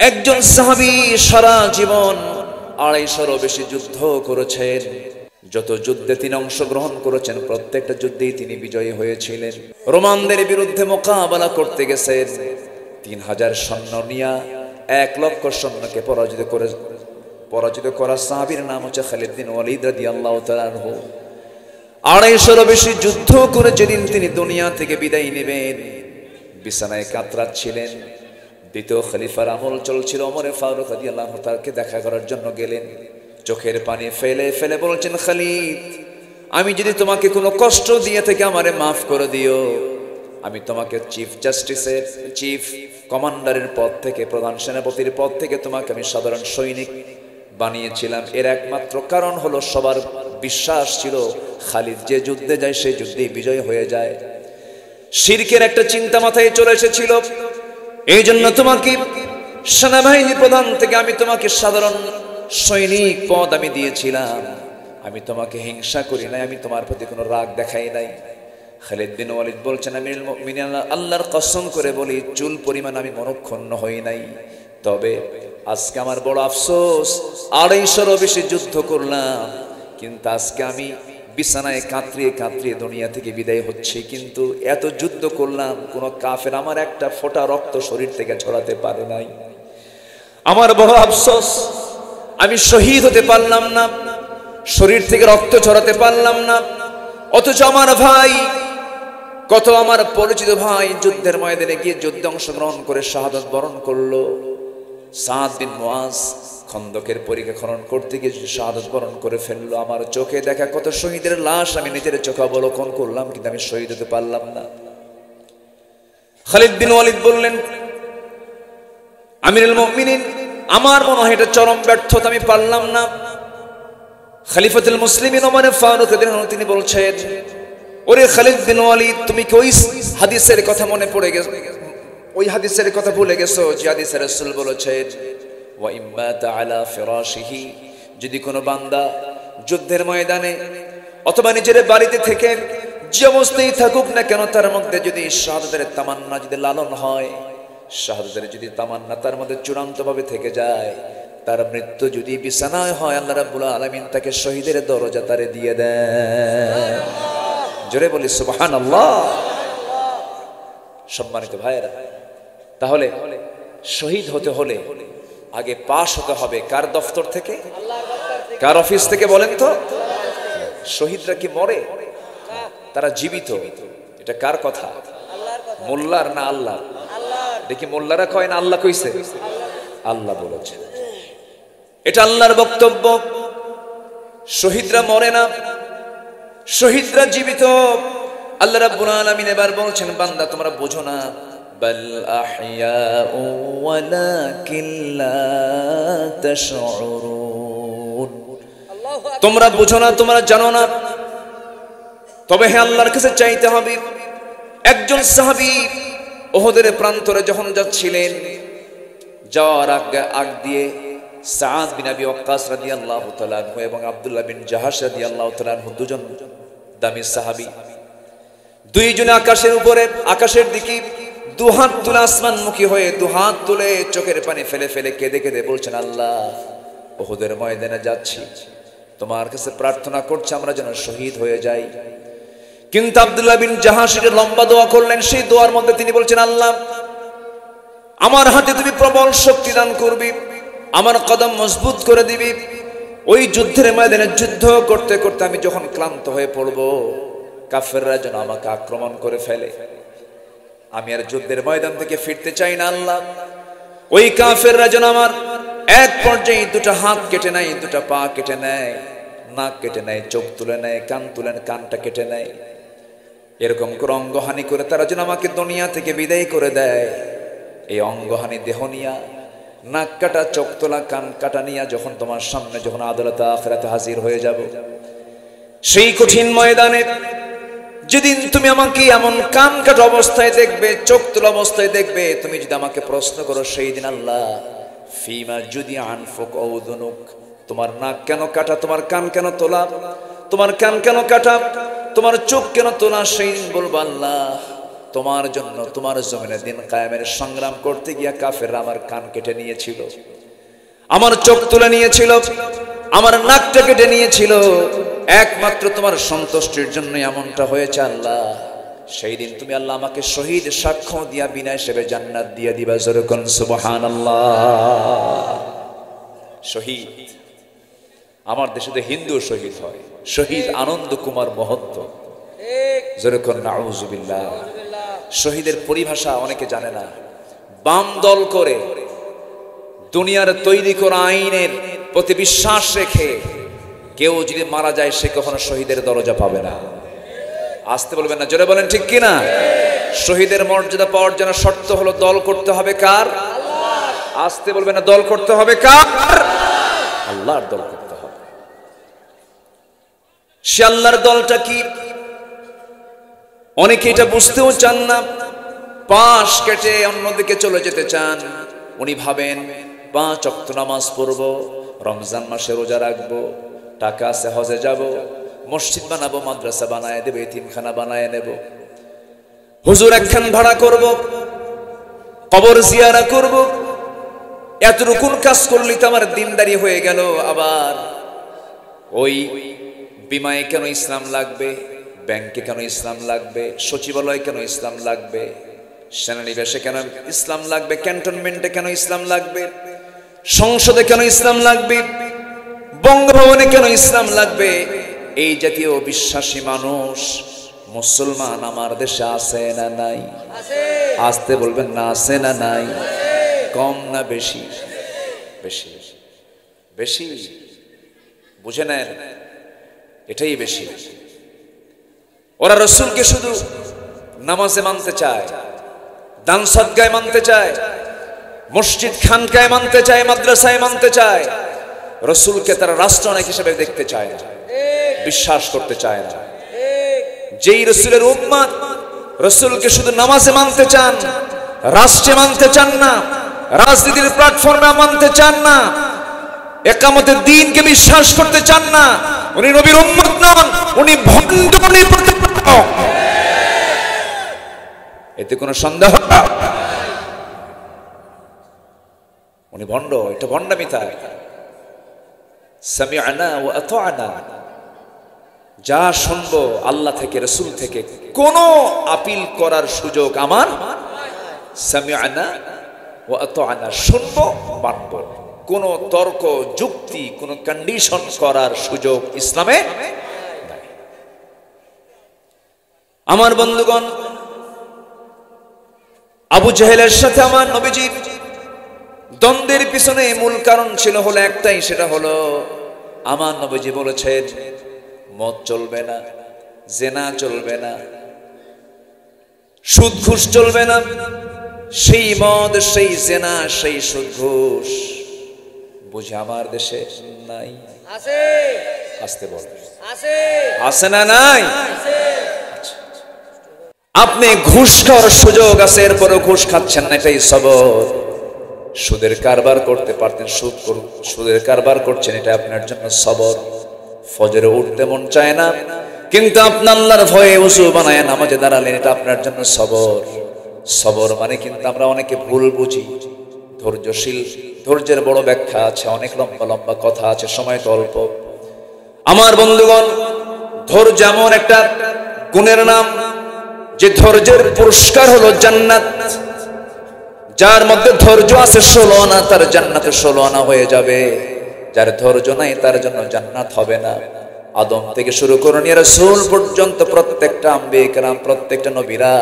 একজন সাহাবী সারা জীবন 250-এরও বেশি যুদ্ধ করেছেন। যত যুদ্ধে তিনি অংশগ্রহণ করেছেন প্রত্যেকটা যুদ্ধেই তিনি বিজয়ী হয়েছিলেন। রোমানদের বিরুদ্ধে মোকাবেলা করতে গেছেন। 3000 সৈন্য নিয়ে 1 লক্ষ সৈন্যকে পরাজিত করা সাহাবীর নাম হচ্ছে খালিদ বিন ওয়ালিদ রাদিয়াল্লাহু তাআলা আনহু। 250-এরও বেশি যুদ্ধ করে যেদিন তিনি দুনিয়া থেকে বিদায় নেবেন, বিছানায় কাতরাচ্ছিলেন। দ্বিতীয় খলিফার আমল চলছিল, ওমর ফারুক রাদিয়াল্লাহু তাআলাকে দেখা করার জন্য গেলেন। চোখের পানি ফেলে ফেলে বলছেন, খালিদ, আমি যদি তোমাকে কোনো কষ্ট দিয়ে থেকে আমারে মাফ করে দিও, আমি তোমাকে চিফ কমান্ডারের পদ থেকে, প্রধান সেনাপতির পদ থেকে তোমাকে আমি সাধারণ সৈনিক বানিয়েছিলাম। এর একমাত্র কারণ হলো সবার বিশ্বাস ছিল খালিদ যে যুদ্ধে যায় সেই যুদ্ধেই বিজয় হয়ে যায়। শিরকের একটা চিন্তা মাথায় চলে এসেছিল। এই জন্য তোমাকে সেনাবাহিনী প্রধান থেকে আমি তোমাকে সাধারণ সৈনিক পদ আমি দিয়েছিলাম। আমি তোমাকে হিংসা করি নাই, আমি তোমার প্রতি কোনো রাগ দেখাই নাই। খালিদ বিন ওয়ালিদ বলছেন, আমিরুল মুমিনিন আল্লাহর কসম করে বলি, চুল পরিমাণ আমি মনক্ষুণ্ণ হই নাই। তবে আজকে আমার বড় আফসোস, 250-এরও বেশি যুদ্ধ করলাম, কিন্তু আজকে আমি বিছানায় কাতরিয়ে কাতরিয়ে দুনিয়া থেকে বিদায় হচ্ছি। কিন্তু এত যুদ্ধ করলাম, কোনো কাফের আমার একটা ফোঁটা রক্ত শরীর থেকে ঝরাতে পারে নাই। আমার বড় আফসোস, আমি শহীদ হতে পারলাম না, শরীর থেকে রক্ত ঝরাতে পারলাম না। অথচ আমার ভাই, কত আমার পরিচিত ভাই যুদ্ধের ময়দানে গিয়ে যুদ্ধে অংশগ্রহণ করে শাহাদাত বরণ করলো। সাদ বিন মুআজ খন্দকের পরীক্ষা খনন করতে গিয়ে শাহাদাত বরণ করে ফেললো। আমার চোখে দেখা কত শহীদের লাশ আমি নিজের চোখে অবলোকন করলাম, কিন্তু আমি শহীদ হতে পারলাম না। খালিদ বিন ওয়ালিদ বললেন, আমিরুল মুমিনিন, আমার মনে হয় এটা চরম ব্যর্থতা, আমি পারলাম না। খলিফাতুল মুসলিমিন ওমর ফারুক রাদিয়াল্লাহু তিনি বলছেন, ওরে খালিদ বিন ওয়ালিদ, তুমি কি ওই হাদিসের কথা মনে পড়ে গেছে, ওই হাদিসের কথা ভুলে গেছো যে হাদিসে রাসূল বলেছেন, ওয়া ইম্মা তাআলা ফিরাশিহি, যদি কোনো বান্দা যুদ্ধের ময়দানে অথবা নিজের বাড়িতে থেকে যে অবস্থায় থাকুক না কেন, তার মধ্যে যদি শাহাদাতের তামান্না যদি লালন হয়, শাহাদাতের যদি তামান্না তার মধ্যে চূড়ান্তভাবে থেকে যায়, তার মৃত্যু যদি বিছানায় হয়, আল্লাহ রাব্বুল আলামিন তাকে শহীদের দরজা তারে দিয়ে দেন। জোরে বলি সুবহানাল্লাহ। সম্মানিত ভাইয়েরা, তাহলে শহীদ হতে হলে আগে পাশ হতে হবে কার দফতর থেকে, কার অফিস থেকে বলেন তো? শহীদরা কি মরে? তারা জীবিত। এটা কার কথা? মোল্লার না আল্লাহ? দেখি মোল্লারা কয় না আল্লাহ কইছে? আল্লাহ বলেছে, এটা আল্লাহর বক্তব্য। শহীদরা মরে না, শহীদরা জীবিত। আল্লাহ রাব্বুল আলামিন এবার বলছেন, বান্দা তোমরা বোঝো না, বাল আহইয়াউ ওয়ালাকিন লা তাশউরুন, তোমরা বোঝো না, তোমরা জানো না, তবে হে আল্লাহর কাছে চাইতে হবে। একজন সাহাবী উহুদের প্রান্তরে যখন যাচ্ছিলেন, যাওয়ার আগ দিয়ে সাদ বিন আবি ওয়াক্কাস রাদিয়াল্লাহু তাআলা আনহু এবং আব্দুল্লাহ বিন জাহাশ রাদিয়াল্লাহু তাআলা আনহু, দুজন দামি সাহাবী, দুইজনে আকাশের উপরে, আকাশের দিকে দুহাত তুলে আসমানমুখী হয়ে দুহাত তুলে চোখের পানি ফেলে ফেলে কেঁদে কেঁদে বলছেন, আল্লাহ, উহুদের ময়দানে যাচ্ছি, তোমার কাছে প্রার্থনা করছি আমরা যেন শহীদ হয়ে যাই। কিন্তু আব্দুল্লাহ বিন জাহাশ লম্বা দোয়া করলেন। সেই দোয়ার মধ্যে তিনি বলছেন, আল্লাহ, আমার হাতে তুমি প্রবল শক্তি দান করবি, আমার কদম মজবুত করে দিবি। ওই যুদ্ধের ময়দানে যুদ্ধ করতে করতে আমি যখন ক্লান্ত হয়ে পড়ব, কাফেররা যেন আমাকে আক্রমণ করে ফেলে, আমি আর যুদ্ধের ময়দান থেকে ফিরতে চাই না। আল্লাহ, ওই কাফেররা যেন আমার এক পর্যায়ে দুটা হাত কেটে নেয়, দুটা পা কেটে নেয়, নাক কেটে নেয়, চোখ তুলে নেয়, কান তুলে কানটা কেটে নেয়, এরকম করে অঙ্গহানি করে তারা যেন আমাকে দুনিয়া থেকে বিদায় করে দেয়। এই অঙ্গহানি দেহ নিয়া, নাক কাটা, চোখ তোলা, কান কাটা নিয়া যখন তোমার সামনে যখন আদালতে আখিরাতে হাজির হয়ে যাব, সেই কঠিন ময়দানে যেদিন তুমি আমাকে এমন কান কাটা অবস্থায় দেখবে, চোখ তোলা অবস্থায় দেখবে, তুমি যদি আমাকে প্রশ্ন করো, সেই দিন আল্লাহ, ফিমা যদি আনফুক আউযুনুক, তোমার নাক কেন কাটা, তোমার কান কেন তোলা, তোমার কান কেন কাটা, তোমার চোখ কেন তোলা, সেই দিন বলবো, আল্লাহ, তোমার জন্য তোমার জমিনে দিন কায়েমের সংগ্রাম করতে গিয়া কাফেররা আমার কান কেটে নিয়েছিল, আমার চোখ তুলে নিয়েছিল, আমার নাকটা কেটে নিয়েছিল, একমাত্র তোমার সন্তুষ্টির জন্য এমনটা হয়েছে আল্লাহ। সেই দিন তুমি আল্লাহ আমাকে শহীদ সাক্ষ্য দিয়া বিনা হিসেবে জান্নাত দিয়া দিবা। জোরে কোন সুবহানাল্লাহ। শহীদ, আমার দেশে তো হিন্দু শহীদ হয়, শহীদ আনন্দ কুমার মহত্ত। জোরে কোন নাউযুবিল্লাহ। শহীদের পরিভাষা অনেকে জানে না। বাম দল করে দুনিয়ার তৈরি করা আইনের প্রতি বিশ্বাস রেখে কেউ যদি মারা যায় সে কখনো শহীদের দরজা পাবে না। আসতে বলবেন না, জোরে বলেন ঠিক কিনা? শহীদের মর্যাদা পাওয়ার জন্য শর্ত হলো দল করতে হবে কার? আসতে বলবেন না, দল করতে হবে কার? আল্লাহর দল করতে হবে। সে আল্লাহর দলটা কি? অনেকে এটা বুঝতেও চান না, পাশ কেটে অন্যদিকে চলে যেতে চান। উনি ভাবেন 5 ওয়াক্ত নামাজ পড়ব, রমজান মাসে রোজা রাখবো, টাকা আছে হজে যাব, মসজিদ বানাবো, মাদ্রাসা বানায় দেবো, এতিমখানা বানায় নেব, হুজুর একখান ভাড়া করব, কবর জিয়ারা করব। এতটুকুন কাজ করলেই তো আমার দিনদারি হয়ে গেল। আবার ওই বিমায় কেন ইসলাম লাগবে, ব্যাংকে কেন ইসলাম লাগবে, সচিবালয়ে কেন ইসলাম লাগবে, সেনানিবাসে কেন ইসলাম লাগবে, ক্যান্টনমেন্টে কেন ইসলাম লাগবে, সংসদে কেন ইসলাম লাগবে, বঙ্গভবনে কেন ইসলাম লাগবে? এই জাতীয় বিশ্বাসী মানুষ মুসলমান আমার দেশে আছে না নাই? আসতে বলবেন না, আছে না নাই? কম না বেশি? বেশি, বেশি। বুঝে নেন, এটাই বেশি। ওরা রসুলকে শুধু নামাজে মানতে চায়, দান সদকায় মানতে চায়, মসজিদ খানকায় মানতে চায়, মাদ্রাসায় মানতে চায়। রসুলকে তারা রাষ্ট্রনায়ক হিসেবে দেখতে চায় না, বিশ্বাস করতে চায় না। যেই রসুলের উম্মত রসুলকে শুধু নামাজে মানতে চান, রাষ্ট্রে মানতে চান না, রাজনীতির প্ল্যাটফর্মে মানতে চান না, একামতের দ্বীনকে বিশ্বাস করতে চান না, উনি নবীর উম্মত নন, উনি ভণ্ড, উনি প্রতারক। এতে কোনো সন্দেহ? উনি ভণ্ড, এটা ভণ্ডামি। তাই সামিআনা ওয়া আতা'না, যা শুনবো আল্লাহ থেকে রাসূল থেকে কোনো আপিল করার সুযোগ আমার। সামিআনা ওয়া আতা'না, শুনবো মানবো, কোনো তর্ক যুক্তি, কোনো কন্ডিশন করার সুযোগ ইসলামে নাই। আমার বন্ধুগণ, আবু জেহেলের সাথে আমার নবীজির দ্বন্দ্বের পিছনে মূল কারণ ছিল হলো একটাই, সেটা হলো আমার নবীজি বলেছেন মদ চলবে না, জেনা চলবে না, সুদ ঘুষ চলবে না। সেই মদ, সেই জেনা, সেই সুদ ঘুষ বুঝে আমার দেশে নাই? আছে। আসতে বল, আছে। আছে না নাই? আপনি ঘুষ খাওয়ার সুযোগ আছে, এরপরও ঘুষ খাচ্ছেন না, এটাই সবর। সুদের কারবার করতে পারতেন, সুদের কারবার করছেন, এটা আপনার জন্য সবর। ফজরে উঠতে মন চায় না, কিন্তু আপনি আল্লাহর ভয়ে ওযু বানায় নামাজে দাঁড়ালেন, এটা আপনার জন্য সবর। সবর মানে কিন্তু আমরা অনেকে ভুল বুঝি। ধৈর্যশীল, ধৈর্যের বড় ব্যাখ্যা আছে, অনেক লম্বা লম্বা কথা আছে, সময় তো অল্প। আমার বন্ধুগণ, ধৈর্য এমন একটা গুণের নাম যে ধৈর্যের পুরস্কার হলো জান্নাত। যার মধ্যে ধৈর্য আছে 16 আনা, তার জান্নাতে 16 আনা হয়ে যাবে। যার ধৈর্য নাই তার জন্য জান্নাত হবে না। আদম থেকে শুরু করে নিয়ে রাসূল পর্যন্ত প্রত্যেকটা আম্বিয়া কেরাম, প্রত্যেকটা নবীরা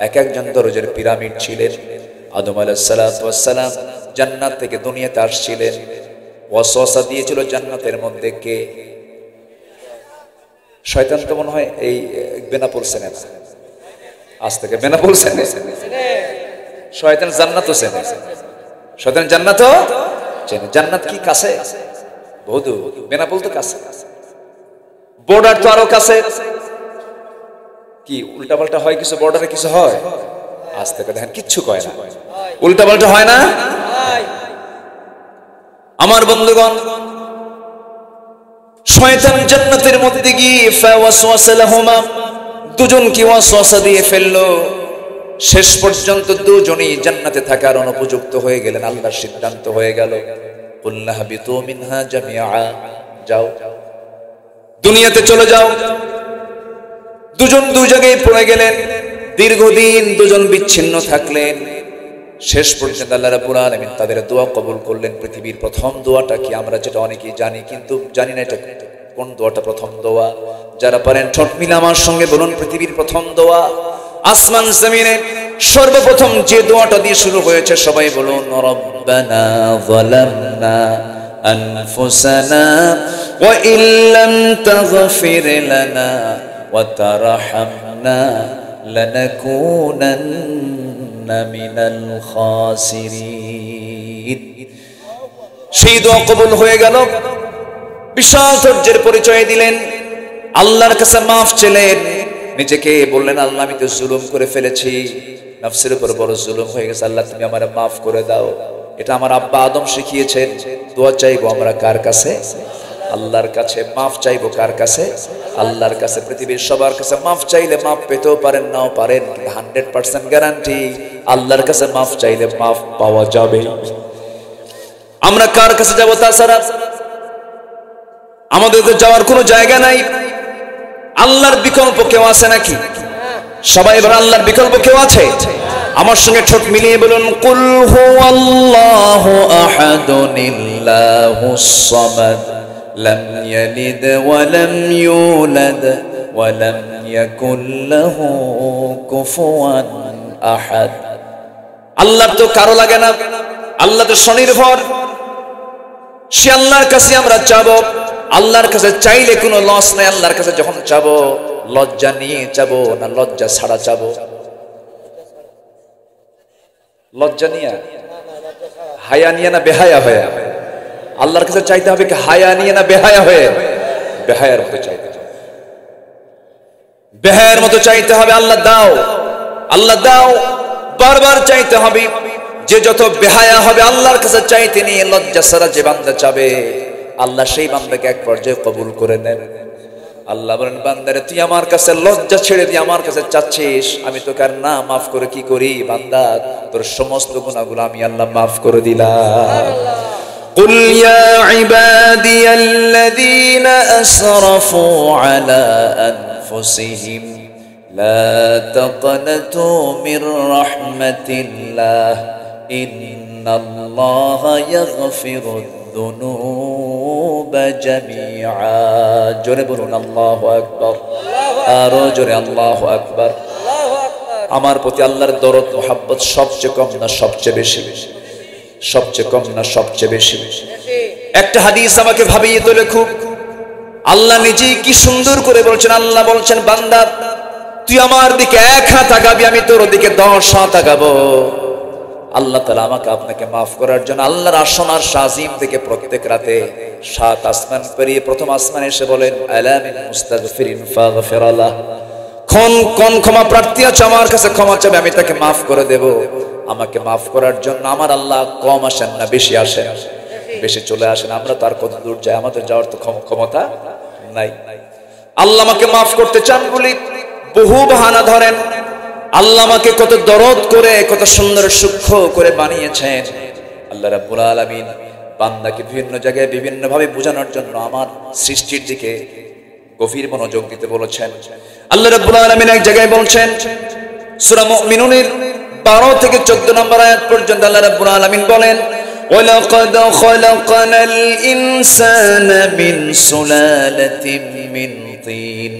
এক একজন ধৈর্যের পিরামিড ছিলেন। আদম আলাইহিস সালাতু ওয়াস সালাম জান্নাত থেকে দুনিয়াতে আসছিলেন। ওয়াসওয়াসা দিয়েছিল জান্নাতের মধ্যে কে? শয়তান। তো মনে হয় এই বেনাপোল চেনে না, আজ থেকে বেনাপোল চেনে। শয়তান জান্নাতও চেনে, শয়তান জান্নাতও চেনে। জান্নাত কি কাছে? বহুত। বেনাপোল তো কাছে, বর্ডার তো আরো কাছে। কি উল্টা পাল্টা হয় কিছু? বর্ডারে কিছু হয়? আজ থেকে দেখেন কিচ্ছু কয় না, উল্টা পাল্টা হয় না। আমার বন্ধুগণ, শয়তান জান্নাতের মধ্যে গিয়ে ফাওয়াসওয়াসা লাহুমা, দুজনকে ওয়াসওয়াসা দিয়ে ফেললো। শেষ পর্যন্ত দুজনেই জান্নাতে থাকার অনুপযুক্ত হয়ে গেলেন। আল্লাহর সিদ্ধান্ত হয়ে গেল, কুল্লা হাবিতু মিনহা জামিআ, যাও দুনিয়াতে চলে যাও। দুজন দুই জায়গায় পড়ে গেলেন, দীর্ঘদিন দুজন বিচ্ছিন্ন থাকলেন। শেষ পর্যন্ত আল্লাহ রাব্বুল আলামিন তাদের দোয়া কবুল করলেন। পৃথিবীর প্রথম দোয়াটা কি আমরা যেটা অনেকেই জানি, কিন্তু জানি না এটা কোন দোয়াটা প্রথম দোয়া। যারা পারেন ঠোঁট মিলে আমার সঙ্গে বলুন, পৃথিবীর প্রথম দোয়া, আসমান জমিনে সর্বপ্রথম যে দোয়াটা দিয়ে শুরু হয়েছে, সবাই বলুন, রব্বানা যালামনা আনফুসানা ওয়া ইল্লাম তাগফির লানা ওয়া তারহামনা লানাকুনান্না মিনাল খাসিরিন। সেই দোয়া কবুল হয়ে গেল। বিশাল ধৈর্যের পরিচয় দিলেন, আল্লাহর কাছে মাফ চাইলেন, নিজেকে বললেন, আল্লাহ আমি তো জুলুম করে ফেলেছি, নফসের উপর বড় জুলুম হয়ে গেছে, আল্লাহ তুমি আমারে মাফ করে দাও। এটা আমার আব্বা আদম শিখিয়েছেন। দোয়া চাইবো আমরা কার কাছে? আল্লাহর কাছে। মাফ চাইবো কার কাছে? আল্লাহর কাছে। পৃথিবীর সবার কাছে মাফ চাইলে মাফ পেতেও পারেন, নাও পারেন, 100% গ্যারান্টি আল্লাহর কাছে মাফ চাইলে মাফ পাওয়া যাবে। আমরা কার কাছে যাবো? তাছাড়া আমাদের তো যাওয়ার কোনো জায়গা নাই। আল্লাহর বিকল্প কেউ আছে নাকি? সবাই এবার আল্লাহর বিকল্প কেউ আছে? আমার সঙ্গে ঠোঁট মিলিয়ে বলুন, কুল হুয়াল্লাহু আহাদুনিল্লাহুস সামাদ লাম ইয়ালিদ ওয়া লাম ইউলাদ ওয়া লাম ইয়াকুল লাহু কুফুয়ান আহাদ। আল্লাহ তো কারো লাগে না, আল্লাহ তো স্বনির্ভর। সে আল্লাহর কাছে আমরা যাবো। আল্লাহর কাছে চাইলে কোনো লস নাই। আল্লাহর কাছে যখন যাবো, লজ্জা নিয়ে যাবো না লজ্জা ছাড়া যাবো? লজ্জা নিয়ে, হায়া নিয়ে না বেহায়া হয়ে? আল্লাহর কাছে চাইতে হবে কি হায়া নিয়ে না বেহায়া হয়ে? বেহায়ার মতো চাইতে হবে, বেহায়ার মতো চাইতে হবে। আল্লাহ দাও, আল্লাহ দাও, বারবার চাইতে হবে। যে যত বেহায়া হবে আল্লাহর কাছে চাইতে নিয়ে লজ্জা ছাড়া যে বান্দা চাবে, আল্লাহ সেই বান্দাকে এক পর্যায়ে কবুল করে নেন। আল্লাহ বলেন, বান্দারে তুই আমার কাছে লজ্জা ছেড়ে দিয়ে আমার কাছে চাচ্ছিস, আমি তোকে আর না মাফ করে কি করি? বান্দা তোর সমস্ত গুনাহগুলো আমি আল্লাহ মাফ করে দিলাম। কুল ইয়া ইবাদিয়াল্লাযীনা আসরাফু আলা আনফুসিহিম লা তাকনাতু মির রাহমাতিল্লাহ ইন্নাল্লাহা ইয়াগফিরুদ যুনুবা জামিআ। জোরে বলুন আল্লাহু আকবার, আরো জোরে আল্লাহু আকবার। আমার প্রতি আল্লাহর দরদ মোহাব্বত সবচেয়ে কম না সবচেয়ে বেশি? সবচেয়ে কম না সবচেয়ে বেশি? একটা হাদিস আমাকে ভাবিয়ে তোলে খুব। আল্লাহ নিজেই কি সুন্দর করে বলছেন। আল্লাহ বলছেন, বান্দা তুই আমার দিকে এক হাত আগাবি, আমি তোর দিকে 10 হাত আগাবো। আল্লাহ তাআলা আমাকে আপনাকে মাফ করার জন্য আল্লাহর আসন আর শাজিম থেকে প্রত্যেক রাতে 7 আসমান পেরিয়ে প্রথম আসমানে এসে বলেন, আলা মিন মুস্তাগফিরিন ফাগফির লাহ। কোন ক্ষমা প্রার্থী আছে আমার কাছে ক্ষমা চাবে, আমি তাকে মাফ করে দেব। আমাকে মাফ করার জন্য আমার আল্লাহ কম আসেন না বেশি আসেন? বেশি চলে আসেন। আমরা তার কত দূর যাই, আমাদের যাওয়ার তো ক্ষমতা নাই। আল্লাহ আমাকে মাফ করতে চান বলে বহু বাহানা ধরেন। আল্লাহ আমাকে কত দরদ করে, কত সুন্দর সূক্ষ্ম করে বানিয়েছেন। আল্লাহ রাব্বুল আলামিন বান্দাকে বিভিন্ন জায়গায় বিভিন্ন ভাবে বোঝানোর জন্য আমার সৃষ্টির দিকে গভীর মনোযোগ দিতে বলেছেন। আল্লাহ রাব্বুল আলামিন এক জায়গায় বলছেন, সূরা মুমিনুনের 12 থেকে 14 নম্বর আয়াত পর্যন্ত আল্লাহ রাব্বুল আলামিন বলেন, ওয়ালাকাদ খালাকনাল ইনসানা মিন সুলালাতিন মিন তিন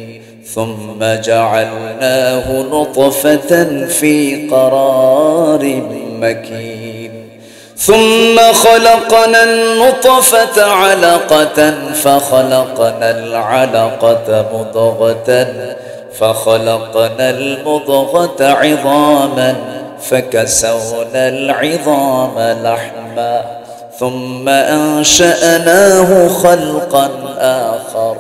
ثم جعلناه نطفة في قرار مكين ثم خلقنا النطفة علقة فخلقنا العلقة مضغة فخلقنا المضغة عظاما فكسونا العظام لحما ثم أنشأناه خلقا آخر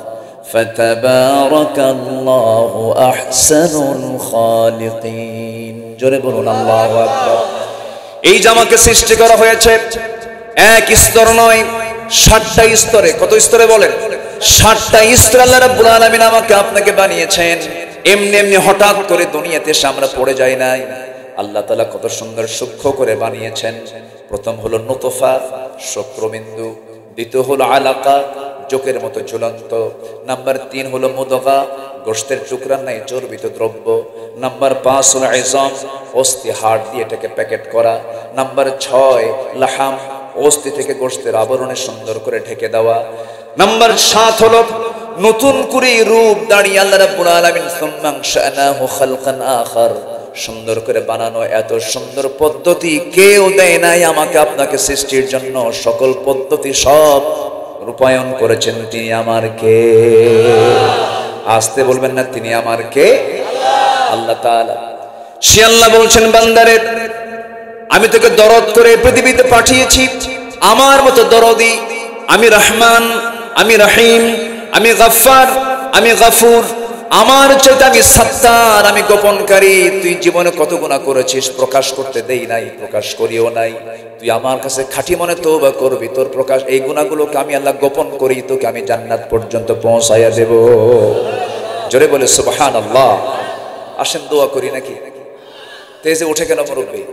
فتبارك الله أحسن الخالقين। জোরে বলুন আল্লাহু আকবার। এই জামাকে সৃষ্টি করা হয়েছে এক স্তর নয়, 60টা স্তরে। কত স্তরে বলেন? 60টা স্তরে আল্লাহ রাব্বুল আলামিন আমাকে আপনাকে বানিয়েছেন। এমনি এমনি হঠাৎ করে দুনিয়াতে এসে আমরা পড়ে যাই নাই। আল্লাহ তাআলা কত সুন্দর সূক্ষ্ম করে বানিয়েছেন। প্রথম হলো নুতফা, শুক্রবিন্দু, দ্বিতীয় হলো আলাকা, জোকের মতো ঝুলন্ত, নাম্বার 3 হলো মুদগা, গোশতের টুকরা নাই চর্বিত দ্রব্য, নাম্বার 5 হলো ইজাম, অস্থি হাড় দিয়ে এটাকে প্যাকেট করা, নাম্বার 6 লাহাম, অস্থি থেকে গোশতের আবরণে সুন্দর করে ঢেকে দেওয়া, নাম্বার 7 হলো নতুন করে রূপ দাঁড়িয়ে আল্লাহ রাব্বুল আলামিন সুম্মা শানাহু খালকান আখার, সুন্দর করে বানানো। এত সুন্দর পদ্ধতি কেউ দেয় নাই আমাকে আপনাকে সৃষ্টির জন্য। সকল পদ্ধতি সব রূপায়ণ করেছেন তিনি আমার কে? আসতে বলবেন না, তিনি আমার কে? আল্লাহ তাআলা। সে আল্লাহ বলছেন, বান্দারে আমি তোকে দরদ করে পৃথিবীতে পাঠিয়েছি, আমার মতো দরদি। আমি রহমান, আমি রহিম, আমি গফফার, আমি গফুর। আমার চাইতে আমি সত্তার, আমি গোপনকারী। তুই জীবনে কত গুনাহ করেছিস, প্রকাশ করতে দেই নাই, প্রকাশ করিও নাই। তুই আমার কাছে খাঁটি মনে তওবা করবি, তোর প্রকাশ এই গুনাহগুলোকে আমি আল্লাহ গোপন করি, তোকে আমি জান্নাত পর্যন্ত পৌঁছাইয়া দেব। জোরে বলে সুবহানাল্লাহ। আসেন দোয়া করি নাকি? তেজে উঠে কেন মুরব্বী?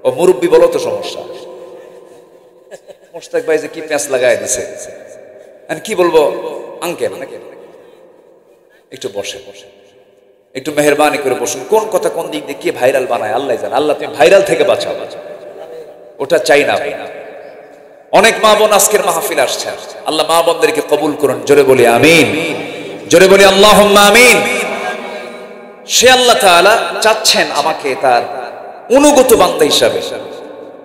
ও মুরব্বী বলো তো সমস্যা। মোশতাক ভাই যে কি প্যাঁচ লাগায় দিছে, কি বলবো আঙ্কেল নাকি? একটু বসে বসে একটু মেহরবানি করে বসুন। কোন কথা কোন দিক দিয়ে কে ভাইরাল বানায় আল্লাহ জানে। আল্লাহ তুমি ভাইরাল থেকে বাঁচাও, ওটা চাই না ভাই। অনেক মা বোন আজকের মাহফিল আসছে, আল্লাহ মা বোনদেরকে কবুল করুন। জোরে বলি আমিন, জোরে বলি আল্লাহুম্মা আমিন। সে আল্লাহ তাআলা চাচ্ছেন আমাকে তার অনুগত বান্দা হিসাবে।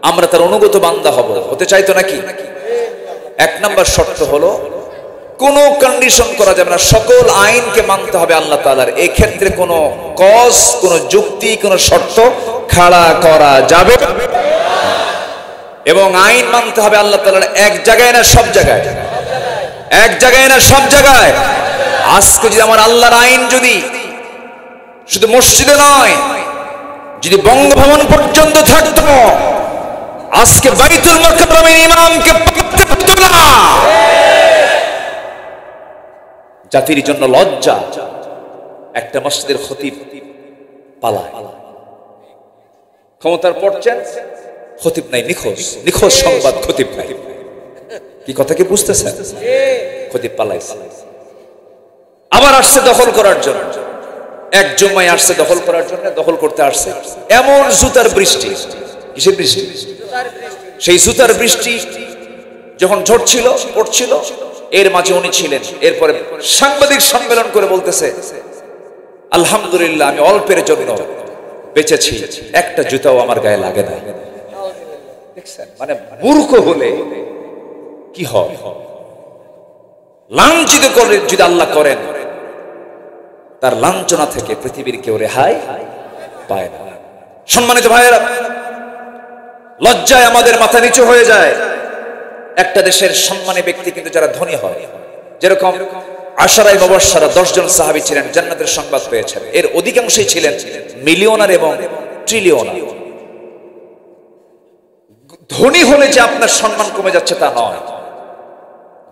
আমরা তার অনুগত বান্দা হব, হতে চাইতো নাকি? 1 নম্বর শর্ত হলো কোনো কন্ডিশন করা যাবে না, সকল আইনকে মানতে হবে আল্লাহ তাআলার। এই ক্ষেত্রে কোনো কজ, কোনো যুক্তি, কোনো শর্ত খাড়া করা যাবে না। এবং আইন মানতে হবে আল্লাহ তাআলার এক জায়গায় না সব জায়গায়, এক জায়গায় না সব জায়গায়। আজকে যদি আমার আল্লাহর আইন যদি শুধু মসজিদে নয়, যদি বঙ্গভবন পর্যন্ত থাকতো, আজকে বাইতুল মুকাররমের ইমামকে পাকতে পারতো না। জাতির জন্য লজ্জা, একটা মসজিদের খতিব পালায়, ক্ষমতার পড়ছেন, খতিব নাই, নিখোঁজ, নিখোঁজ সংবাদ, খতিব নাই। কি কথা কি বুঝতেছেন? খতিব পালাইছে। আবার আসছে দখল করার জন্য, এক জুমায় আসছে দখল করার জন্য, দখল করতে আসছে। এমন জুতার বৃষ্টি, কিসের বৃষ্টি? সেই জুতার বৃষ্টি যখন ঝরছিল, পড়ছিল, এর মাঝে উনি ছিলেন। এরপরে সাংবাদিক সম্মেলন করে বলতেছে, আলহামদুলিল্লাহ আমি অল্পের জন্য বেঁচেছি, একটা জুতাও আমার গায়ে লাগে না। দেখছেন, মানে মূর্খ হলে কি হয়? লাঞ্ছিত করে যদি আল্লাহ করেন, তার লাঞ্ছনা থেকে পৃথিবীর কেউ রেহাই পায় না। সম্মানিত ভাইয়েরা, লজ্জায় আমাদের মাথা নিচু হয়ে যায়। একটা দেশের সম্মানী ব্যক্তি কিন্তু যারা ধনী হয়, যেরকম আশারায়ে মুবাশশারা 10 জন সাহাবী ছিলেন, জান্নাতের সংবাদ পেয়েছেন। এর অধিকাংশই ছিলেন মিলিয়নার এবং ট্রিলিয়নার। ধনী হলে যে আপনার সম্মান কমে যাচ্ছে তা নয়।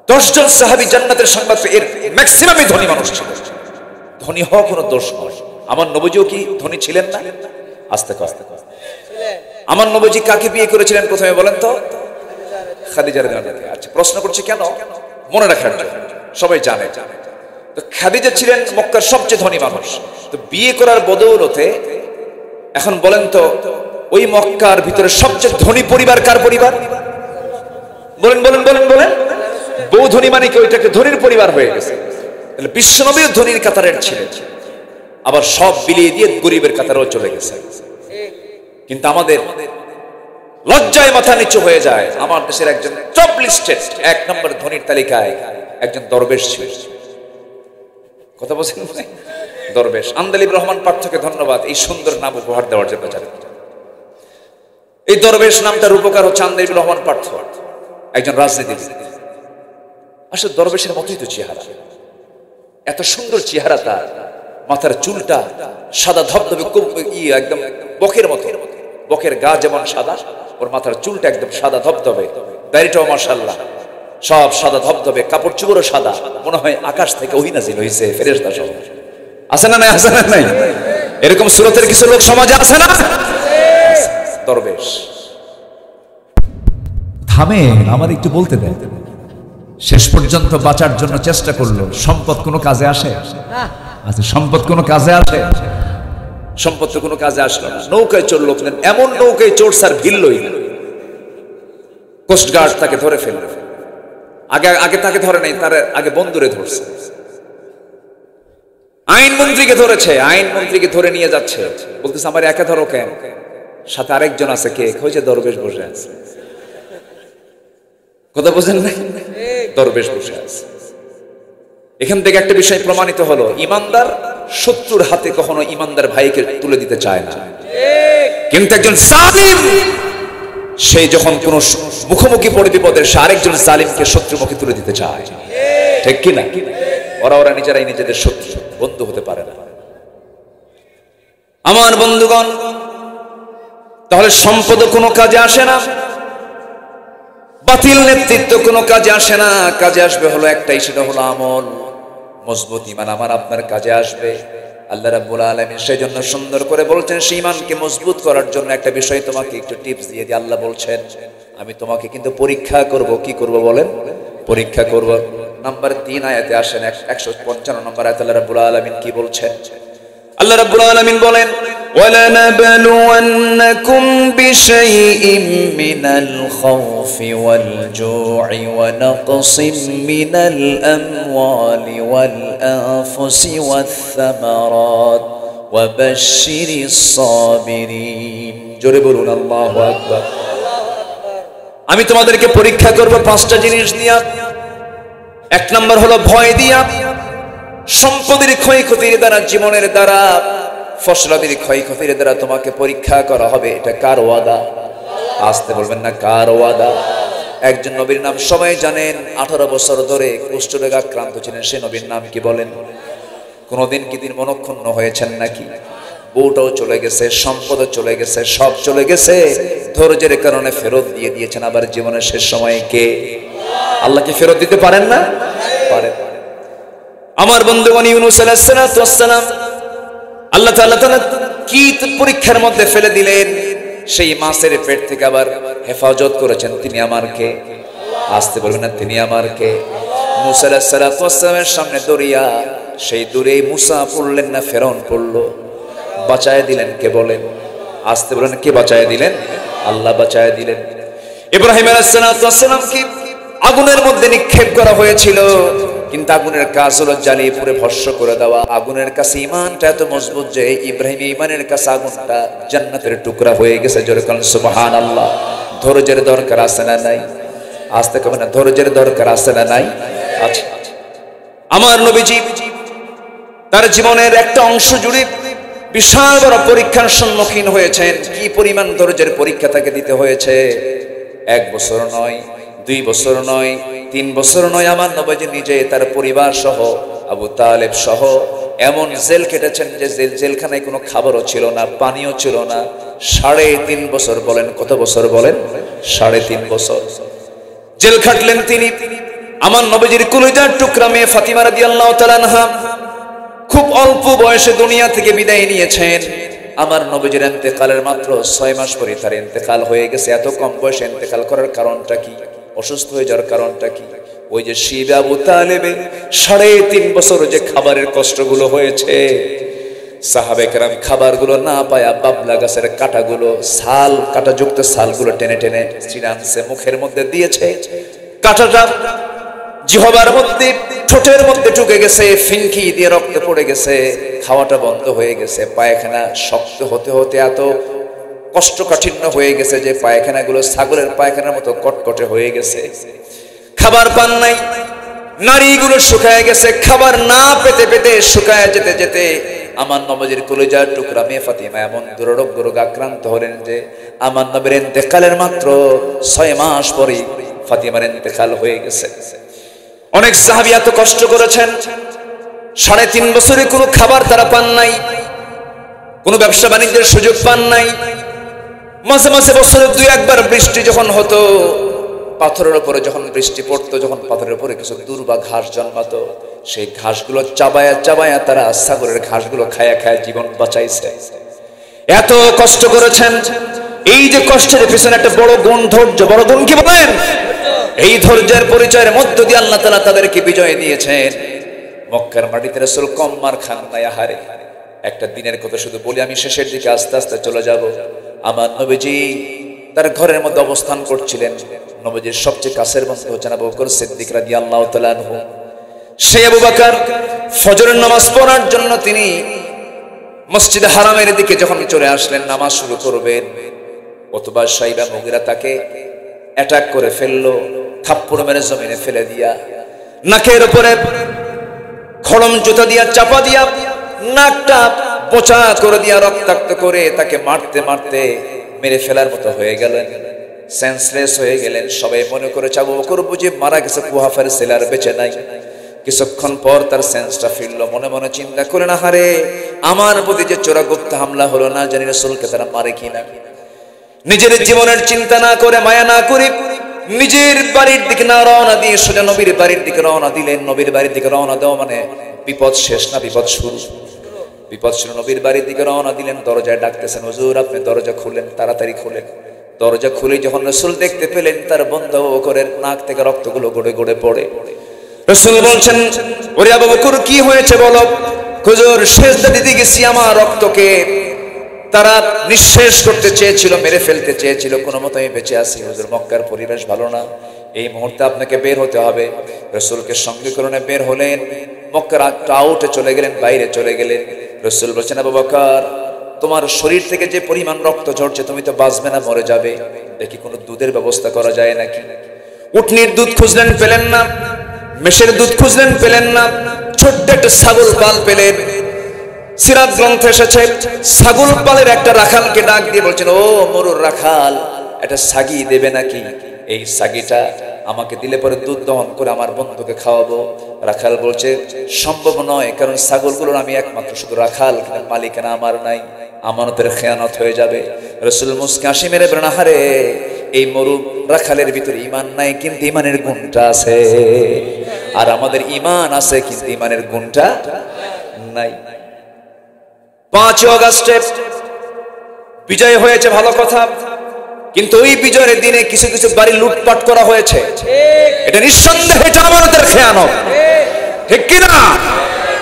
10 জন সাহাবী জান্নাতের সংবাদ পেয়ে, এর ম্যাক্সিমামই ধনী মানুষ ছিল। ধনী হওয়া কোনো দোষ নয়। আমার নবীজিও কি ধনী ছিলেন না? আস্তে আস্তে আমার নবীজি কাকে বিয়ে করেছিলেন প্রথমে বলেন তো? খাদিজা রাদিয়াল্লাহু আনহা। আচ্ছা, প্রশ্ন করছি কেন? মনে রাখার জন্য, সবাই জানে। তো খাদিজা ছিলেন মক্কার সবচেয়ে ধনী মানুষ। তো বিয়ে করার বদৌলতে এখন বলেন তো, ওই মক্কার ভিতরে সবচেয়ে ধনী পরিবার কার পরিবার? বলেন বলেন বলেন বলেন। বউ ধনী মানে কি ওইটাকে ধনীর পরিবার হয়ে গেছে। তাহলে বিশ্বনবীও ধনীর কাতারের ছিলেন, আবার সব বিলিয়ে দিয়ে গরিবের কাতারেও চলে গেছে। কিন্তু আমাদের লজ্জায় মাথা নিচু হয়ে যায়। আমার দেশের একজন টপ লিস্টেড 1 নম্বর ধনীর তালিকায় একজন দরবেশ ছিল। কথা বলছেন? দরবেশ আন্দালিব রহমান পার্থকে ধন্যবাদ এই সুন্দর নাম উপহার দেওয়ার জন্য। এই দরবেশ নামটার রূপকার হচ্ছে আন্দালিব রহমান পার্থ, একজন রাজনীতিবিদ। আসলে দরবেশের মতোই তো চেহারা, এত সুন্দর চেহারা তার। মাথার চুলটা সাদা ধবধবে, একদম বকের মতো। বকের গা যেমন সাদা, ওর মাথার চুলটা একদম সাদা ধবধবে। দাড়িটাও মাশাআল্লাহ সব সাদা ধবধবে, কাপড় চোপড়ও সাদা। মনে হয় আকাশ থেকে ওহী নাযিল হইছে, ফেরেশতা সহ। আছে না নাই? আছে না নাই? এরকম সুরতের কিছু লোক সমাজে আছে না? দরবেশ। থামেন, আমার একটু বলতে দেন। শেষ পর্যন্ত বাঁচার জন্য চেষ্টা করলো। সম্পদ কোনো কাজে আসে? আচ্ছা, সম্পদ কোনো কাজে আসে? সম্পদ তো কোনো কাজে আসলো না। নৌকায় চড়লো, এমন নৌকায় চড়ছে আর ভিড়লই না। কোস্টগার্ড তাকে ধরে ফেলল। আগে তাকে ধরে নাই, তার আগে বন্দরে ধরছে। আইনমন্ত্রীকে ধরেছে, আইনমন্ত্রীকে ধরে নিয়ে যাচ্ছে, বলতেছে আমার একা ধরো কেন, সাথে আরেকজন আছে। কে? হয়েছে দরবেশ বসে আছে। কথা বোঝেন না? দরবেশ বসে আছে। এখান থেকে একটা বিষয় প্রমাণিত হলো, ইমানদার শত্রুর হাতে কখনো ইমানদার ভাইকে তুলে দিতে চায় না। কিন্তু একজন জালিম, সে যখন কোন মুখোমুখি পড়ে বিপদের, সে আরেকজন জালিমকে শত্রু মুখে তুলে দিতে চায়। ঠিক কি না? ওরা নিজেরাই নিজেদের শত্রু, বন্ধু হতে পারে না। আমার বন্ধুগণ, তাহলে সম্পদ কোনো কাজে আসে না, বাতিল নেতৃত্ব কোনো কাজে আসে না। কাজে আসবে হলো একটাই, সেটা হলো আমল। মজবুত ইমান আমার আপনার কাজে আসবে। আল্লাহ রাব্বুল আলামিন সেজন্য সুন্দর করে বলছেন, সেই ইমানকে মজবুত করার জন্য একটা বিষয় তোমাকে একটু টিপস দিয়ে দিই। আল্লাহ বলছেন, আমি তোমাকে কিন্তু পরীক্ষা করব। কি করব বলেন? পরীক্ষা করব। নাম্বার 3 আয়াতে আসেন, 155 নম্বর আয়াতে আল্লাহ রাব্বুল আলামিন কি বলছেন? আল্লাহ রাব্বুল আলামিন বলেন, وَلَنَبْلُوَنَّكُمْ بِشَيْءٍ مِّنَ الْخَوْفِ وَالْجُوعِ وَنَقْصٍ مِّنَ الْأَمْوَالِ وَالْأَنفُسِ وَالثَّمَرَاتِ وَبَشِّرِ الصَّابِرِينَ। জোরে বলুন আল্লাহু আকবার। আমি তোমাদেরকে পরীক্ষা করব 5টা জিনিস দিয়া। 1 নম্বর হলো ভয় দিয়া, সম্পদের ক্ষয়ক্ষতির দ্বারা, জীবনের দ্বারা, ফসলাদির ক্ষয়ক্ষতির দ্বারা তোমাকে পরীক্ষা করা হবে। এটা কার ওয়াদা? আসতে বলবেন না, কার ওয়াদা? একজন নবীর নাম সবাই জানেন, 18 বছর ধরে কুষ্ঠরোগে আক্রান্ত ছিলেন। সে নবীর নাম কি বলেন? কোনদিন কি তিনি মনক্ষুণ্ণ হয়েছেন নাকি? বউটাও চলে গেছে, সম্পদও চলে গেছে, সব চলে গেছে, ধৈর্যের কারণে ফেরত দিয়ে দিয়েছেন। আবার জীবনের শেষ সময়ে কে? আল্লাহকে ফেরত দিতে পারেন না? পারেন। আমার বন্ধুগণ, ইউনূস আলাইহিস সালাম আল্লাহ তাআলা কি পরীক্ষার মধ্যে ফেলে দিলেন, সেই মাছের পেট থেকে আবার হেফাজত করেছেন। তিনি আমার কে? আসতে বলবেন না, তিনি আমার কে? মূসা আলাইহিস সালামের সামনে দরিয়া, সেই দূরে মূসা পড়লেন না, ফেরাউন পড়লো। বাঁচায় দিলেন কে বলেন? আসতে বলেন, কে বাঁচায় দিলেন? আল্লাহ বাঁচায় দিলেন। ইব্রাহিম আলাইহিস সালামকে আগুনের মধ্যে নিক্ষেপ করা হয়েছিল, কিন্তু আগুনের কাজ হলো জ্বালিয়ে পুড়ে ভস্ম করে দেওয়া। আগুনের কাছে ইমানটা এত মজবুত যে ইব্রাহিম ইমানের কাছে আগুনটা জান্নাতের টুকরা হয়ে গেছে। জোরে বলেন সুবহানাল্লাহ। ধৈর্যের দরকার আছে না নাই? আসতে কবে না, ধৈর্যের দরকার আছে না নাই? আচ্ছা, আমার নবীজি তার জীবনের একটা অংশ জুড়ে বিশাল বড় পরীক্ষার সম্মুখীন হয়েছেন। কি পরিমাণ ধৈর্যের পরীক্ষা তাকে দিতে হয়েছে! 1 বছর নয়, 2 বছর নয়, 3 বছর নয়। আমার নবীজি নিজে তার পরিবার সহ, আবু তালেব সহ এমন জেল কেটেছেন যে জেলখানায় কোনো খাবারও ছিল না, পানিও ছিল না। 3.5 বছর। বলেন কত বছর? বলেন 3.5 বছর জেল খাটলেন তিনি। আমার নবীজির কলিজার টুকরা মেয়ে ফাতিমা রাদিয়াল্লাহু তাআলা আনহা খুব অল্প বয়সে দুনিয়া থেকে বিদায় নিয়েছেন। আমার নবীজির ইন্তেকালের মাত্র 6 মাস পরে তার ইন্তেকাল হয়ে গেছে। এত কম বয়সে ইন্তেকাল করার কারণটা কি? অসুস্থ হয়ে যাওয়ার কারণটা কি? ওই যে শিবে আবু তালেবে 3.5 বছর যে খাবারের কষ্টগুলো হয়েছে, সাহাবে কেরাম খাবারগুলো না পায়া বাবলা গাছের কাটাগুলো, ছাল কাটাযুক্ত ছালগুলো টেনে টেনে চিরাংসে মুখের মধ্যে দিয়েছে। কাটাটা জিহ্বার মধ্যে, ঠোঁটের মধ্যে ঢুকে গেছে, ফিনকি দিয়ে রক্ত পড়ে গেছে, খাওয়াটা বন্ধ হয়ে গেছে। পায়খানা শক্ত হতে হতে এত কষ্টকাঠিন্য হয়ে গেছে যে পায়খানাগুলো ছাগলের পায়খানার মতো কটকটে হয়ে গেছে। খাবার পান নাই, নারীগুলো শুকায় গেছে। খাবার না পেতে পেতে, শুকায় যেতে যেতে আমার নবীর কলিজার টুকরা মেয়ে ফাতিমা এমন দুরারোগ্য রোগে আক্রান্ত হলেন যে আমার নবীর ইন্তেকালের মাত্র 6 মাস পরে ফাতিমার ইন্তেকাল হয়ে গেছে। অনেক সাহাবী এত কষ্ট করেছেন, 3.5 বছরে কোনো খাবার তারা পান নাই, কোনো ব্যবসা বাণিজ্যের সুযোগ পান নাই। মাঝে মাঝে বছরে 2-1 বার বৃষ্টি যখন হতো, পাথরের উপরে যখন বৃষ্টি পড়তো, যখন পাথরের উপরে কিছু দুর্বা ঘাস জন্মাতো, সেই ঘাসগুলো চাবায়া চাবায়া তারা ছাগলের ঘাসগুলো খায়া খায়া জীবন বাঁচাইছে। এত কষ্ট করেছেন। এই যে কষ্টের পিছনে একটা বড় গুণ ধৈর্য, বড় গুণ কি বলেন? এই ধৈর্যের পরিচয়ের মধ্য দিয়ে আল্লাহ তাআলা তাদেরকে বিজয় দিয়েছেন। মক্কার মাটিতে রাসূল কম মার খান না। আহারে, একটা দিনের কথা শুধু বলি, আমি শেষের দিকে আস্তে আস্তে চলে যাব। আমার নবীজি তার ঘরের মধ্যে অবস্থান করছিলেন। নবীজির সবচেয়ে কাছের বন্ধু হচ্ছেন আবু বকর সিদ্দিক রাদিয়াল্লাহু তাআলা আনহু। সেই আবু বকর ফজরের নামাজ পড়ার জন্য তিনি মসজিদে হারামের দিকে যখন চলে আসলেন নামাজ শুরু করবেন, অথবা সাইবা মুগিরা তাকে অ্যাটাক করে ফেললো, থাপ্পড় মেরে জমিনে ফেলে দিয়া, নাকের উপরে খড়ম জুতা দিয়া চাপা দিয়া, নাকটা পচা করে দিয়া, রক্তাক্ত করে তাকে মারতে মারতে মেরে ফেলার মতো হয়ে গেলেন, সেন্সলেস হয়ে গেলেন। সবাই মনে করে আবু বকর বুঝি মারা গেছে, কুহাফের সেলার বেঁচে নাই। কিছুক্ষণ পর তার সেন্সটা ফিরল। মনে মনে চিন্তা করে, না হারে, আমার প্রতি যে চোরাগুপ্ত হামলা হলো, না জানি রাসূলকে তারা মারে কিনা। নিজের জীবনের চিন্তা না করে, মায়া না করে, নিজের বাড়ির দিকে না রওনা দিয়ে সোজা নবীর বাড়ির দিকে রওনা দিলেন। নবীর বাড়ির দিকে রওনা দেওয়া মানে বিপদ শেষ না বিপদ শুরু? বিপদ শুরু। নবীর বাড়ির দিকে রওনা দিলেন, দরজায় ডাকতেছেন, হুজুর আপনি দরজা খুলেন, তাড়াতাড়ি খুলেন। দরজা খুলে যখন রাসূল দেখতে পেলেন তার বন্ধ বকরের নাক থেকে রক্তগুলো গড়ে গড়ে পড়ে, রাসূল বলছেন, ওরে আবু বকর কি হয়েছে বলো? হুজুর সেজদা দিতে গেছি, আমার রক্তকে তারা নিঃশেষ করতে চেয়েছিল, মেরে ফেলতে চেয়েছিল, কোনো মতো আমি বেঁচে আছি। হুজুর মক্কার পরিবেশ ভালো না, এই মুহূর্তে আপনাকে বের হতে হবে। রাসূলকে সঙ্গে করে বের হলেন, মক্কার আউটে চলে গেলেন, বাইরে চলে গেলেন। রাসূল বলছেন, আবু বকর তোমার শরীর থেকে যে পরিমাণ রক্ত ঝরছে, তুমি তো বাঁচবে না, মরে যাবে। দেখি কোনো দুধের ব্যবস্থা করা যায় নাকি। উটনির দুধ খুঁজলেন, পেলেন না। মেষের দুধ খুঁজলেন, পেলেন না। ছোট্ট একটা ছাগল পাল পেলেন। সিরাত গ্রন্থে এসেছে, ছাগল পালের একটা রাখালকে ডাক দিয়ে বলছেন, ও মরুর রাখাল, একটা ছাগি দেবে নাকি? এই ছাগিটা আমাকে দিলে পরে দুধ দহন করে আমার বন্ধুকে খাওয়াবো। রাখাল বলছে, সম্ভব নয়, কারণ ছাগলগুলোর আমি একমাত্র শুধু রাখাল, মালিকানা আমার নাই, আমানতের খেয়ানত হয়ে যাবে। রাসূল মুস্কি হাসি মেরে বলেন, আহারে, এই মরু রাখালের ভিতরে ঈমান নাই, কিন্তু ঈমানের গুণটা আছে। আর আমাদের ঈমান আছে, কিন্তু ঈমানের গুণটা নাই। 5 আগস্টে বিজয় হয়েছে, ভালো কথা, কিন্তু ওই বিজয়ের দিনে কিছু কিছু বাড়ি লুটপাট করা হয়েছে। এটা নিঃসন্দেহে এটা আমানতের খেয়ানত, ঠিক কিনা?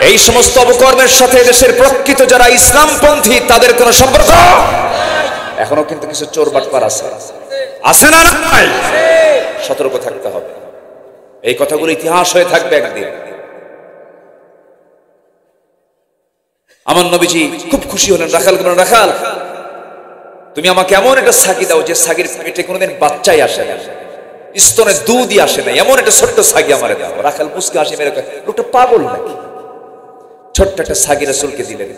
এই সমস্ত অপকর্মের সাথে দেশের প্রকৃত যারা ইসলামপন্থী তাদের কোনো সম্পর্ক এখনো কিন্তু কিছু চোর বাটপার আছে, আছে না? নাই, সতর্ক থাকতে হবে। এই কথাগুলো ইতিহাস হয়ে থাকবে একদিন। আমার নবীজি খুব খুশি হলেন। রাখাল বললেন, রাখাল তুমি আমাকে এমন একটা ছাগি দাও যে ছাগির পেটে কোনোদিন বাচ্চাই আসে না, স্তনে দুধই আসে না, এমন একটা ছোট্ট ছাগি আমারে দাও। রাখাল মুস্কি হাসি মেরে, লোকটা পাগল নাকি? ছোট্ট একটা ছাগি রাসূলকে দিলেন।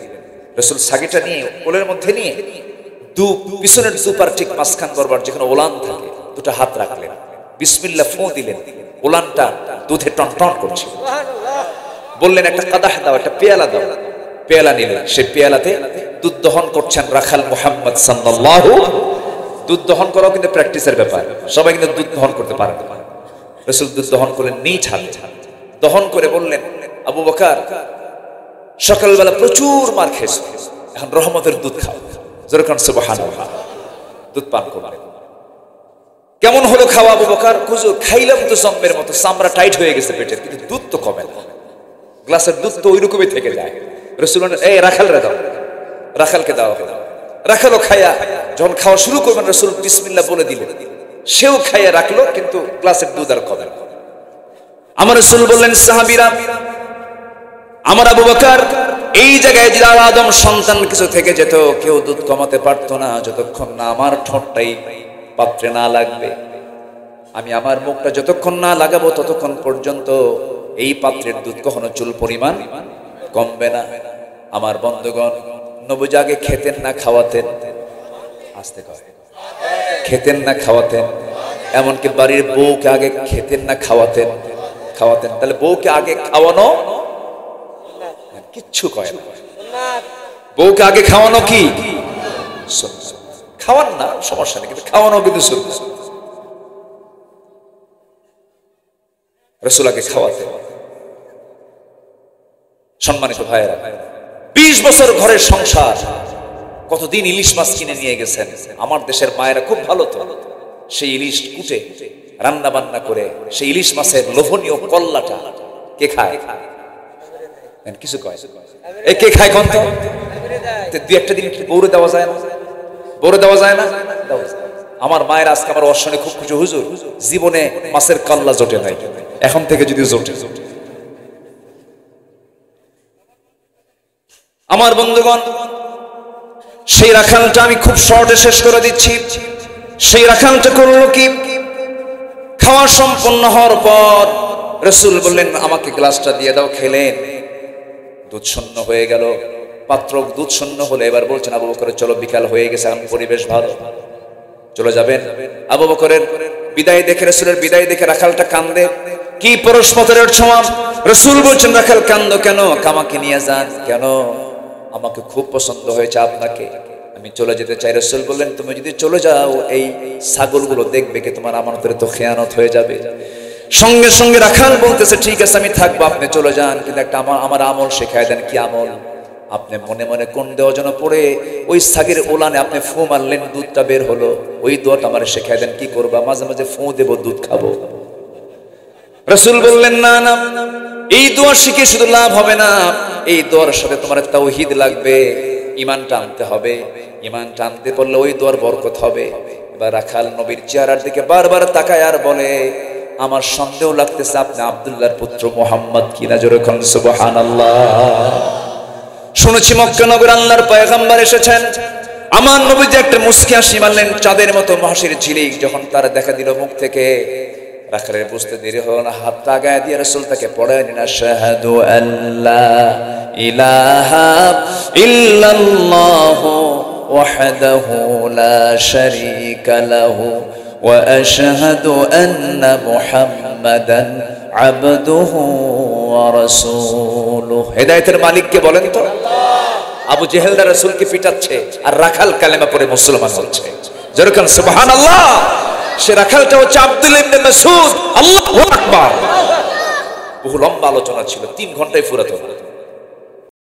রাসূল ছাগিটা নিয়ে কোলের মধ্যে নিয়ে পিছনের দুপার ঠিক মাঝখান বরাবর যেখানে ওলান থাকে, দুটো হাত রাখলেন, বিসমিল্লাহ ফু দিলেন। ওলানটা দুধে টনটন করছে। বললেন, একটা কাদাহ দাও, একটা পেয়ালা দাও। পেয়ালা নিলেন, সেই পেয়ালাতে দুধ দহন করছেন রাখাল মুহাম্মদ সাল্লাল্লাহু। দুধ দহন করাও কিন্তু প্র্যাকটিসের ব্যাপার, সবাই কিন্তু দুধ দহন করতে পারে না। রাসূল দুধ দহন করলেন নিজ হাতে, দহন করে বললেন, আবু বকর সকালবেলা প্রচুর মার খেয়েছো, এখন রহমতের দুধ খাও। যেরকম সুবহানাল্লাহ, দুধ পান করলেন। কেমন হলো খাওয়া আবু বকর? হুজুর খাইলাম তো জম্মের মতো, চামড়া টাইট হয়ে গেছে পেটের, কিন্তু দুধ তো কমে না, গ্লাসের দুধ তো ওইরকমই থেকে যায়। রাসূল বলেন, এই রাখালরে দাও। রাখালকে দেওয়া হলো। রাখালও খায়া যখন খাওয়া শুরু করবেন, রাসূল বিসমিল্লাহ বলে দিলেন, সেও খাইয়া রাখলো, কিন্তু গ্লাসের দুধ আর কমে না। আমার রাসূল বললেন, সাহাবীরা, আমার আবু বকর এই জায়গায় যদি আদম সন্তান কিছু থেকে যেত, কেউ দুধ কমাতে পারতো না যতক্ষণ না আমার ঠোঁটটাই পাত্রে না লাগবে। আমি আমার মুখটা যতক্ষণ না লাগাবো ততক্ষণ পর্যন্ত এই পাত্রের দুধ কখনো চুল পরিমাণ কমবে না। আমার বন্ধুগণ, নবীজি আগে খেতেন না খাওয়াতেন? আসতে কয়, খেতেন না খাওয়াতেন? এমনকি বাড়ির বউকে আগে খেতেন না খাওয়াতেন? খাওয়াতেন। তাহলে বউকে আগে খাওয়ানো কিচ্ছু কয় না। বউকে আগে খাওয়ানো কি? খাওয়ান না সমস্যা নেই, কিন্তু খাওয়ানো কিন্তু সুন্নাত। রাসূল আগে খাওয়াতেন। সম্মানিত ভাইয়েরা, 20 বছর ঘরের সংসার, কতদিন ইলিশ মাছ কিনে নিয়ে গেছেন। আমার দেশের মায়েরা খুব ভালো তো, সেই ইলিশ কুটে রান্না বান্না করে সেই ইলিশ মাছের লোভনীয় কল্লাটা কে খায়? কিছু কয় এই কে খায় কোন? তো দুই একটা দিন বৌরে দেওয়া যায় না? বৌরে দেওয়া যায় না? আমার মায়ের আজকে আমার অর্শনে খুব খুশি, হুজুর জীবনে মাছের কল্লা জোটে নাই, এখন থেকে যদি জোটে। আমার বন্ধুগণ, সেই রাখালটা আমি খুব শর্টে শেষ করে দিচ্ছি। সেই রাখালটা করলো কি, খাওয়া সম্পন্ন হওয়ার পর রাসূল বললেন আমাকে গ্লাসটা দিয়ে দাও। খেলেন, দুধ শূন্য হয়ে গেল, পাত্র দুধ শূন্য হলে এবার বলছেন আবু বকর চলো বিকাল হয়ে গেছে, এখন পরিবেশ ভালো, চলে যাবেন। আবু বকরের বিদায় দেখে, রাসূলের বিদায় দেখে রাখালটা কান্দে। কি পরস্পরের ছোঁয়া। রাসূল বলছেন রাখাল কান্দো কেন? আমাকে নিয়ে যান। কেন? আমাকে খুব পছন্দ হয়েছে আপনাকে, আমি চলে যেতে চাই। রাসূল বললেন তুমি যদি চলে যাও এই ছাগলগুলো দেখবে কি তোমার আমানতের তো খেয়ানত হয়ে যাবে। সঙ্গে সঙ্গে রাখাল বলতেছে ঠিক আছে আমি থাকবো, আপনি চলে যান, কিন্তু একটা আমার আমল শেখায় দেন। কি আমল? আপনি মনে মনে কোন দেওয়া যেন পড়ে ওই ছাগের ওলানে আপনি ফু মারলেন, দুধটা বের হলো, ওই দোয়াটা আমার শেখায় দেন। কি করবা? মাঝে মাঝে ফু দেব, দুধ খাবো। রাসূল বললেন না না, এই দোয়া শিখে শুধু লাভ হবে না, এই দোয়ার সাথে তোমার তাওহীদ লাগবে, ঈমানটা আনতে হবে। ঈমানটা আনতে পারলে ওই দোয়ার বরকত হবে। এবার রাখাল নবীর চেহারার দিকে বারবার তাকায় আর বলে আমার সন্দেহ লাগতেছে আপনি আব্দুল্লাহর পুত্র মুহাম্মদ কিনা। জোরে কোন সুবহানাল্লাহ। শুনেছি মক্কা নগর আল্লাহর পয়গম্বর এসেছেন। আমার নবীজি একটা মুস্কি হাসি মারলেন, চাঁদের মতো মহাশির ঝিলিক যখন তার দেখা দিল মুখ থেকে। রাখালের বুঝতে দেরি হলো না, হাতটা আগায় দিয়ে রাসূল তাকে পড়ায় নিন আশহাদু আল্লা ইলাহা ইল্লাল্লাহু ওয়াহদাহু লা শারীকা লাহু ওয়া আশহাদু আন্না মুহাম্মাদান আবদুহু ওয়া রাসূলুহু। হেদায়েতের মালিক কে বলেন তো? আবু জেহেলরা রাসূলকে পিটাচ্ছে আর রাখাল কালেমা পড়ে মুসলমান হচ্ছে। যেরকম সুবহানাল্লাহ। সে রাখালটা হচ্ছে আব্দুল্লাহ ইবনে মাসউদ। আল্লাহু আকবার। বহু লম্বা আলোচনা ছিল, 3 ঘন্টায় ফুরাতো না।